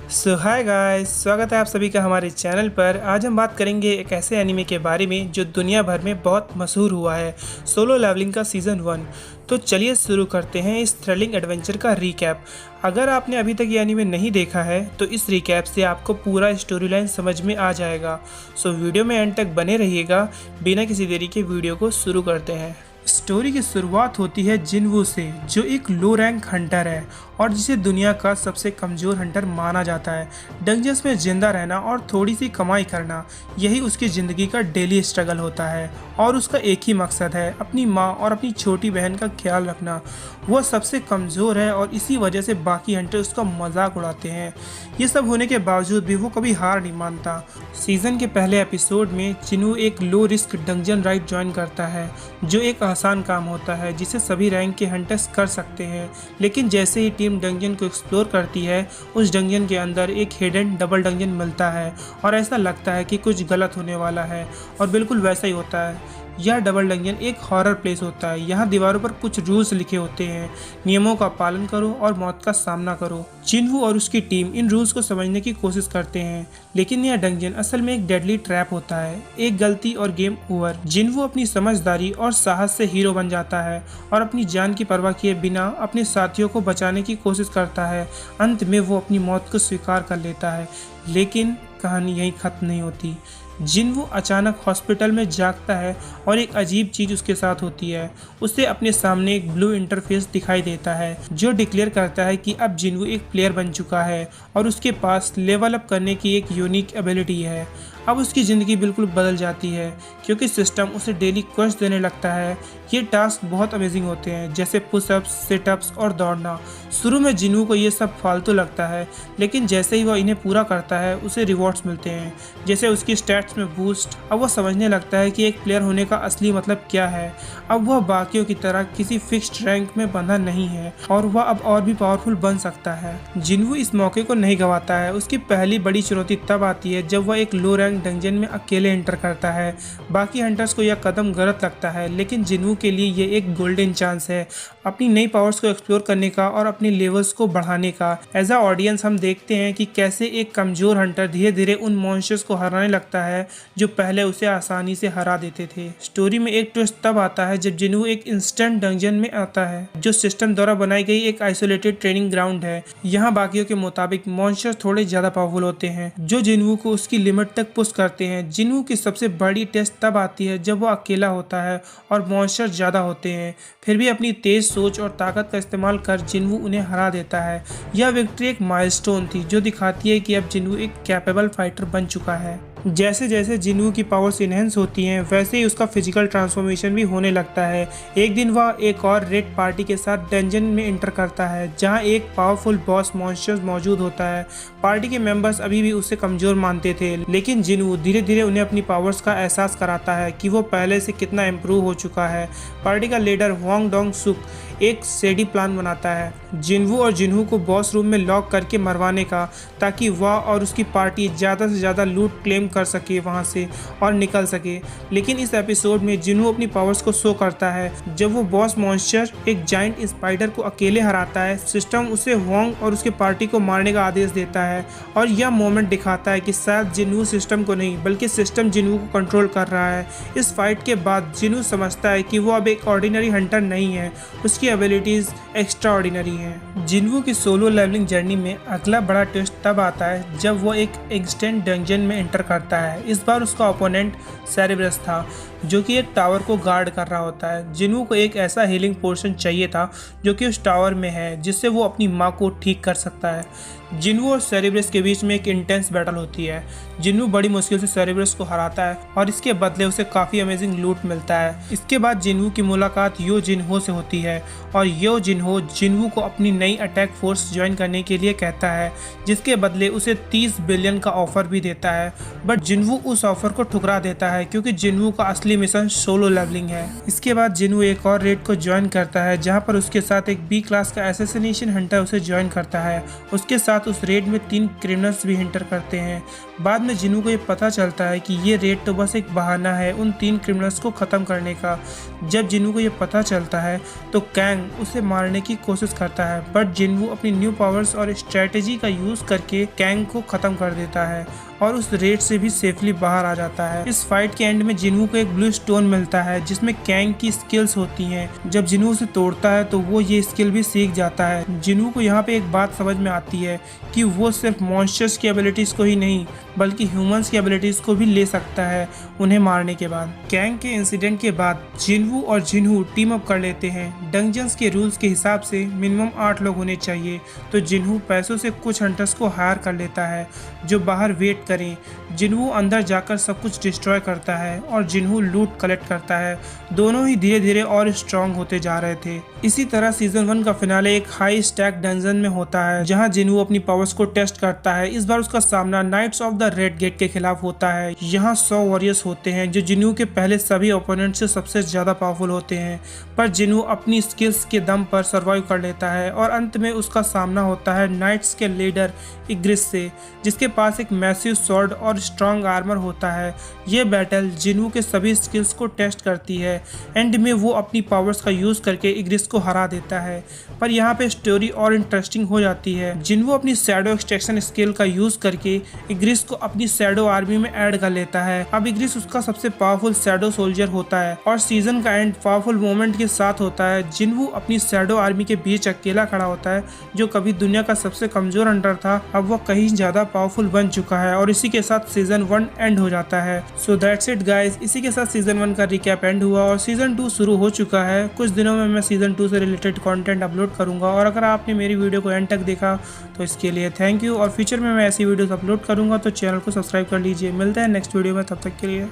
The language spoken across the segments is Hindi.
सो हाय गाइस, स्वागत है आप सभी का हमारे चैनल पर। आज हम बात करेंगे एक ऐसे एनीमे के बारे में जो दुनिया भर में बहुत मशहूर हुआ है, सोलो लेवलिंग का सीज़न 1। तो चलिए शुरू करते हैं इस थ्रिलिंग एडवेंचर का रीकैप। अगर आपने अभी तक ये एनीमे नहीं देखा है तो इस रीकैप से आपको पूरा स्टोरी लाइन समझ में आ जाएगा। सो वीडियो में एंड तक बने रहिएगा। बिना किसी देरी के वीडियो को शुरू करते हैं। स्टोरी की शुरुआत होती है जिनवू से, जो एक लो रैंक हंटर है और जिसे दुनिया का सबसे कमज़ोर हंटर माना जाता है। डंजन्स में जिंदा रहना और थोड़ी सी कमाई करना, यही उसकी ज़िंदगी का डेली स्ट्रगल होता है और उसका एक ही मकसद है, अपनी माँ और अपनी छोटी बहन का ख्याल रखना। वह सबसे कमज़ोर है और इसी वजह से बाकी हंटर उसका मजाक उड़ाते हैं। ये सब होने के बावजूद भी वो कभी हार नहीं मानता। सीज़न के पहले एपिसोड में चिनू एक low risk dungeon ride join करता है, जो एक आसान काम होता है जिसे सभी रैंक के हंटर्स कर सकते हैं। लेकिन जैसे ही टीम डंजन को एक्सप्लोर करती है, उस डंजन के अंदर एक हिडन डबल डंजन मिलता है और ऐसा लगता है कि कुछ गलत होने वाला है, और बिल्कुल वैसा ही होता है। यह डबल डंजन एक हॉरर प्लेस होता है। यहाँ दीवारों पर कुछ रूल्स लिखे होते हैं, नियमों का पालन करो और मौत का सामना करो। जिनवू और उसकी टीम इन रूल्स को समझने की कोशिश करते हैं, लेकिन यह डंजन असल में एक डेडली ट्रैप होता है। एक गलती और गेम ओवर। जिनवू अपनी समझदारी और साहस से हीरो बन जाता है और अपनी जान की परवाह किए बिना अपने साथियों को बचाने की कोशिश करता है। अंत में वो अपनी मौत को स्वीकार कर लेता है, लेकिन कहानी यहीं खत्म नहीं होती। जिनवू अचानक हॉस्पिटल में जागता है और एक अजीब चीज़ उसके साथ होती है। उसे अपने सामने एक ब्लू इंटरफेस दिखाई देता है, जो डिक्लेयर करता है कि अब जिनवू एक प्लेयर बन चुका है और उसके पास लेवल अप करने की एक यूनिक एबिलिटी है। अब उसकी ज़िंदगी बिल्कुल बदल जाती है, क्योंकि सिस्टम उसे डेली क्वेस्ट देने लगता है। ये टास्क बहुत अमेजिंग होते हैं, जैसे पुशअप्स, सिटअप्स और दौड़ना। शुरू में जिनवू को ये सब फालतू लगता है, लेकिन जैसे ही वह इन्हें पूरा करता है उसे रिवॉर्ड्स मिलते हैं, जैसे उसकी स्टैट्स में बूस्ट। अब वह समझने लगता है कि एक प्लेयर होने का असली मतलब क्या है। अब वह बाकियों की तरह किसी फिक्स्ड रैंक में बंधा नहीं है और वह अब और भी पावरफुल बन सकता है। जिनवू इस मौके को नहीं गंवाता है। उसकी पहली बड़ी चुनौती तब आती है जब वह एक लो रैंक डंजन में अकेले एंटर करता है। बाकी हंटर्स को यह कदम गलत लगता है, लेकिन जिनवू के लिए ये एक गोल्डन चांस है अपनी नई पावर्स को एक्सप्लोर करने का और अपने लेवल्स को बढ़ाने का। एज अ ऑडियंस हम देखते हैं कि कैसे एक कमजोर हंटर धीरे धीरे उन मॉन्स्टर्स को हराने लगता है जो पहले उसे आसानी से हरा देते थे। स्टोरी में एक ट्विस्ट तब आता है जब जिनवू एक इंस्टेंट डंजन में आता है, जो सिस्टम द्वारा बनाई गई एक आइसोलेटेड ट्रेनिंग ग्राउंड है। यहाँ बाकियों के मुताबिक मॉन्स्टर्स थोड़े ज्यादा पावरफुल होते हैं, जो जिनवू को उसकी लिमिट तक पुश करते हैं। जिनवू की सबसे बड़ी टेस्ट तब आती है जब वो अकेला होता है और मॉन्स्टर्स ज्यादा होते हैं। फिर भी अपनी तेज सोच और ताकत का इस्तेमाल कर जिनवू उन्हें हरा देता है। यह विक्ट्री एक माइलस्टोन थी, जो दिखाती है कि अब जिनवू एक कैपेबल फाइटर बन चुका है। जैसे जैसे जिनवू की पावर्स इनहेंस होती हैं, वैसे ही उसका फिजिकल ट्रांसफॉर्मेशन भी होने लगता है। एक दिन वह एक और रेड पार्टी के साथ डंजन में एंटर करता है, जहां एक पावरफुल बॉस मॉन्स्टर मौजूद होता है। पार्टी के मेंबर्स अभी भी उसे कमजोर मानते थे, लेकिन जिनवू धीरे धीरे उन्हें अपनी पावर्स का एहसास कराता है कि वो पहले से कितना इम्प्रूव हो चुका है। पार्टी का लीडर हुआंग डोंग सुक एक सेडी प्लान बनाता है जिनवू और जिनहू को बॉस रूम में लॉक करके मरवाने का, ताकि वह और उसकी पार्टी ज़्यादा से ज़्यादा लूट क्लेम कर सके वहां से और निकल सके। लेकिन इस एपिसोड में जिनहू अपनी पावर्स को शो करता है जब वो बॉस मॉन्स्टर एक जाइंट स्पाइडर को अकेले हराता है। सिस्टम उसे हुआंग और उसकी पार्टी को मारने का आदेश देता है और यह मोमेंट दिखाता है कि शायद जिनहू सिस्टम को नहीं, बल्कि सिस्टम जिनहू को कंट्रोल कर रहा है। इस फाइट के बाद जिनहू समझता है कि वो अब एक ऑर्डिनरी हंटर नहीं है, उसकी एबिलिटीज एक्स्ट्रा ऑर्डिनरी हैं। जिनवू की सोलो लेवलिंग जर्नी में अगला बड़ा ट्विस्ट तब आता है जब वो एक इंस्टेंट डंजन में एंटर करता है। इस बार उसका ओपोनेंट सेरेब्रस था, जो कि एक टावर को गार्ड कर रहा होता है। जिनवू को एक ऐसा हीलिंग पोर्शन चाहिए था जो कि उस टावर में है, जिससे वो अपनी माँ को ठीक कर सकता है। जिनवू और सेरेब्रस के बीच में एक इंटेंस बैटल होती है। जिनवू बड़ी मुश्किल से सेरेब्रस को हराता है और इसके बदले उसे काफ़ी अमेजिंग लूट मिलता है। इसके बाद जिनवू की मुलाकात यो जिनहो से होती है और यो जिनहो जिनवू को अपनी नई अटैक फोर्स ज्वाइन करने के लिए कहता है, जिसके बदले उसे 30 बिलियन का ऑफर भी देता है। बट जिनवू उस ऑफर को ठुकरा देता है, क्योंकि जिनवू का असली मिशन सोलो लेवलिंग है। इसके बाद जिनवू एक और रेड को ज्वाइन करता है, जहाँ पर उसके साथ एक बी क्लास का एसेसिनेशन हंटर उसे ज्वाइन करता है। उसके साथ उस रेड में 3 क्रिमिनल्स भी एंटर करते हैं। बाद में जिनू को ये पता चलता है कि ये रेड तो बस एक बहाना है उन 3 क्रिमिनल्स को ख़त्म करने का। जब जिनू को ये पता चलता है तो कैंप कैंग उसे मारने की कोशिश करता है, बट जिनवू अपनी न्यू पावर्स और स्ट्रेटेजी का यूज करके कैंग को खत्म कर देता है और उस रेड से भी सेफली बाहर आ जाता है। इस फाइट के एंड में जिनवू को एक ब्लू स्टोन मिलता है जिसमें कैंग की स्किल्स होती हैं। जब जिनवू उसे तोड़ता है तो वो ये स्किल भी सीख जाता है। जिनवू को यहाँ पे एक बात समझ में आती है कि वो सिर्फ मॉन्स्टर्स की एबिलिटीज को ही नहीं बल्कि ह्यूमंस की एबिलिटीज को भी ले सकता है उन्हें मारने के बाद। कैंग के इंसिडेंट के बाद जिनवू और जिनहू टीम अप कर लेते हैं। डंजन्स के रूल्स के हिसाब से मिनिमम 8 लोग होने चाहिए, तो जिनहू पैसों से कुछ हंटर्स को हायर कर लेता है जो बाहर वेट करें। जिनहू अंदर जाकर सब कुछ डिस्ट्रॉय करता है और जिनहू लूट कलेक्ट करता है। दोनों ही धीरे धीरे और स्ट्रांग होते जा रहे थे। इसी तरह सीजन 1 का फिनाले एक हाई स्टैक डंजन में होता है जहां जिनहू अपनी पावर्स को टेस्ट करता है। इस बार उसका सामना knights of the red gate के खिलाफ होता है। यहाँ 100 वॉरियर्स होते हैं जो जिनहू के पहले सभी ओपोनेंट से सबसे ज्यादा पावरफुल होते हैं, पर जिनहू अपनी स्किल्स के दम पर सर्वाइव कर लेता है और अंत में उसका सामना होता है नाइट्स के लीडर इग्रिस से, जिसके पास एक मैसिव स्वॉर्ड और स्ट्रॉन्ग आर्मर होता है। ये बैटल जिनहू के सभी स्किल्स को टेस्ट करती है। एंड में वो अपनी पावर्स का यूज करके इग्रिस को हरा देता है। पर यहाँ पे स्टोरी और इंटरेस्टिंग हो जाती है। जिनहू अपनी शैडो एक्सट्रैक्शन स्किल का यूज करके इग्रिस को अपनी शैडो आर्मी में ऐड कर लेता है। अब इग्रिस उसका सबसे पावरफुल शैडो सोल्जर होता है और सीजन का एंड पावरफुल मोमेंट के साथ होता है। जिनहू अपनी शैडो आर्मी के बीच अकेला खड़ा होता है। जो कभी दुनिया का सबसे कमजोर हंटर था अब वो कहीं ज्यादा पावरफुल बन चुका है और इसी के साथ सीजन 1 एंड हो जाता है। सो दैट्स इट गाइस, इसी के साथ सीजन 1 का रिकैप एंड हुआ और सीजन 2 शुरू हो चुका है। कुछ दिनों में मैं सीजन 2 से रिलेटेड कंटेंट अपलोड करूंगा और अगर आपने मेरी वीडियो को एंड तक देखा तो इसके लिए थैंक यू। और फ्यूचर में मैं ऐसी वीडियोस अपलोड करूंगा तो चैनल को सब्सक्राइब कर लीजिए। मिलते हैं नेक्स्ट वीडियो में, तब तक के लिए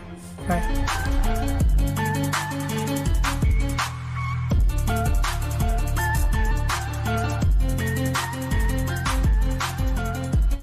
बाय।